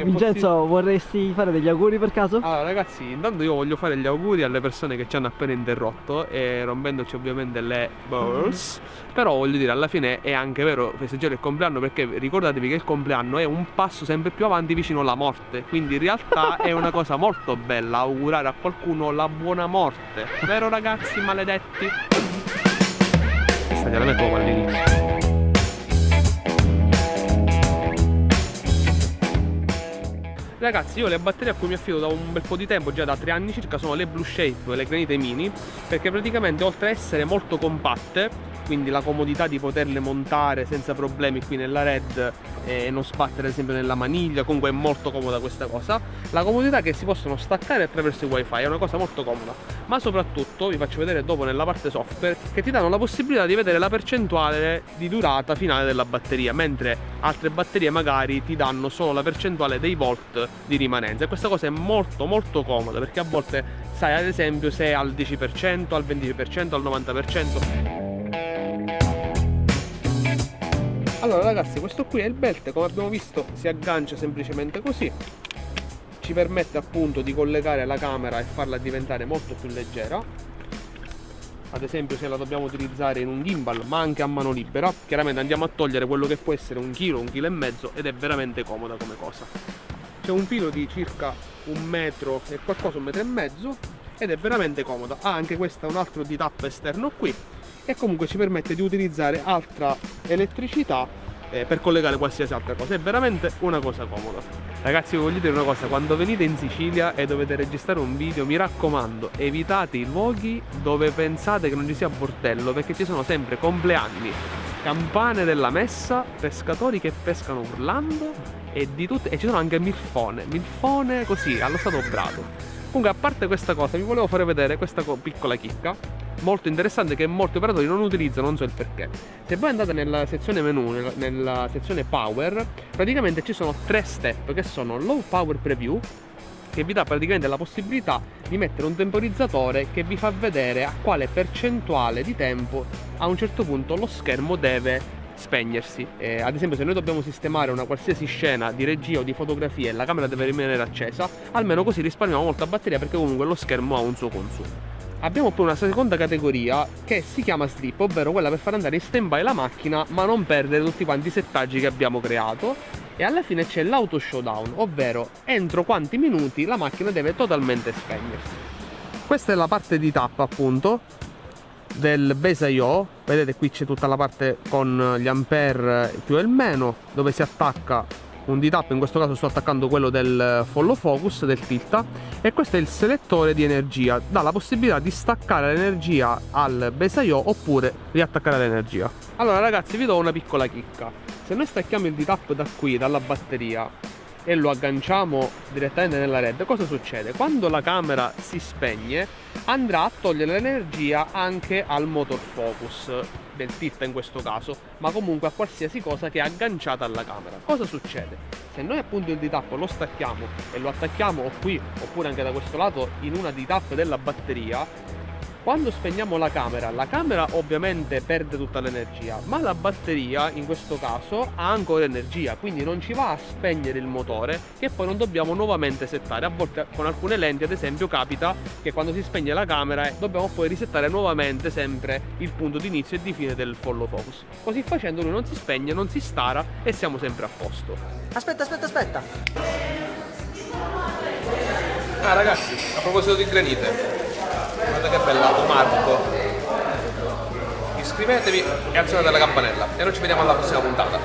Vincenzo, vorresti fare degli auguri per caso? Allora ragazzi, intanto io voglio fare gli auguri alle persone che ci hanno appena interrotto e rompendoci ovviamente le balls. Però voglio dire, alla fine è anche vero festeggiare il compleanno, perché ricordatevi che il compleanno è un passo sempre più avanti vicino alla morte. Quindi in realtà è una cosa molto bella augurare a qualcuno la buona morte. Vero ragazzi maledetti? Questa gliela metto come all'inizio. Ragazzi, io le batterie a cui mi affido da un bel po' di tempo, già da 3 anni circa, sono le Blue Shape, le granite mini, perché praticamente oltre a essere molto compatte, quindi la comodità di poterle montare senza problemi qui nella Red e non sbattere ad esempio nella maniglia, comunque è molto comoda questa cosa, la comodità che si possono staccare attraverso il wifi è una cosa molto comoda, ma soprattutto vi faccio vedere dopo nella parte software che ti danno la possibilità di vedere la percentuale di durata finale della batteria, mentre altre batterie magari ti danno solo la percentuale dei volt di rimanenza, e questa cosa è molto comoda, perché a volte sai ad esempio se è al 10%, al 20%, al 90%. Allora ragazzi, questo qui è il belt, come abbiamo visto si aggancia semplicemente così, ci permette appunto di collegare la camera e farla diventare molto più leggera, ad esempio se la dobbiamo utilizzare in un gimbal ma anche a mano libera. Chiaramente andiamo a togliere quello che può essere 1 chilo, 1,5 kg, ed è veramente comoda come cosa. C'è un filo di circa 1 metro e qualcosa, 1,5 metri, ed è veramente comoda. Ha anche questa un altro D-tap esterno qui, e comunque ci permette di utilizzare altra elettricità per collegare qualsiasi altra cosa. È veramente una cosa comoda. Ragazzi, vi voglio dire una cosa: quando venite in Sicilia e dovete registrare un video, mi raccomando, evitate i luoghi dove pensate che non ci sia bordello, perché ci sono sempre compleanni, campane della messa, pescatori che pescano urlando e di tutto, e ci sono anche milfone così allo stato brado. Comunque, a parte questa cosa, vi volevo fare vedere questa piccola chicca molto interessante che molti operatori non utilizzano, non so il perché. Se voi andate nella sezione menu, nella sezione power, praticamente ci sono 3 step che sono low power preview, che vi dà praticamente la possibilità di mettere un temporizzatore che vi fa vedere a quale percentuale di tempo a un certo punto lo schermo deve spegnersi. Ad esempio, se noi dobbiamo sistemare una qualsiasi scena di regia o di fotografia e la camera deve rimanere accesa, almeno così risparmiamo molta batteria, perché comunque lo schermo ha un suo consumo. Abbiamo poi una seconda categoria che si chiama sleep, ovvero quella per far andare in stand by la macchina ma non perdere tutti quanti i settaggi che abbiamo creato. E alla fine c'è l'auto showdown, ovvero entro quanti minuti la macchina deve totalmente spegnersi. Questa è la parte di tappa appunto del Base I/O. Vedete, qui c'è tutta la parte con gli ampere più e il meno, dove si attacca un D-tap. In questo caso sto attaccando quello del follow focus, del tilt, e questo è il selettore di energia, dà la possibilità di staccare l'energia al Base I/O oppure riattaccare l'energia. Allora ragazzi, vi do una piccola chicca: se noi stacchiamo il D-tap da qui, dalla batteria, e lo agganciamo direttamente nella Red, cosa succede? Quando la camera si spegne andrà a togliere l'energia anche al motor focus del tilt in questo caso, ma comunque a qualsiasi cosa che è agganciata alla camera. Cosa succede? Se noi appunto il D-tap lo stacchiamo e lo attacchiamo o qui oppure anche da questo lato in una D-tap della batteria, quando spegniamo la camera ovviamente perde tutta l'energia, ma la batteria in questo caso ha ancora energia, quindi non ci va a spegnere il motore, che poi non dobbiamo nuovamente settare. A volte con alcune lenti ad esempio capita che quando si spegne la camera dobbiamo poi risettare nuovamente sempre il punto di inizio e di fine del follow focus. Così facendo lui non si spegne, non si stara e siamo sempre a posto. Aspetta. Ah ragazzi, a proposito di granite, guardate che bella Marco. Iscrivetevi e azionate la campanella e noi ci vediamo alla prossima puntata.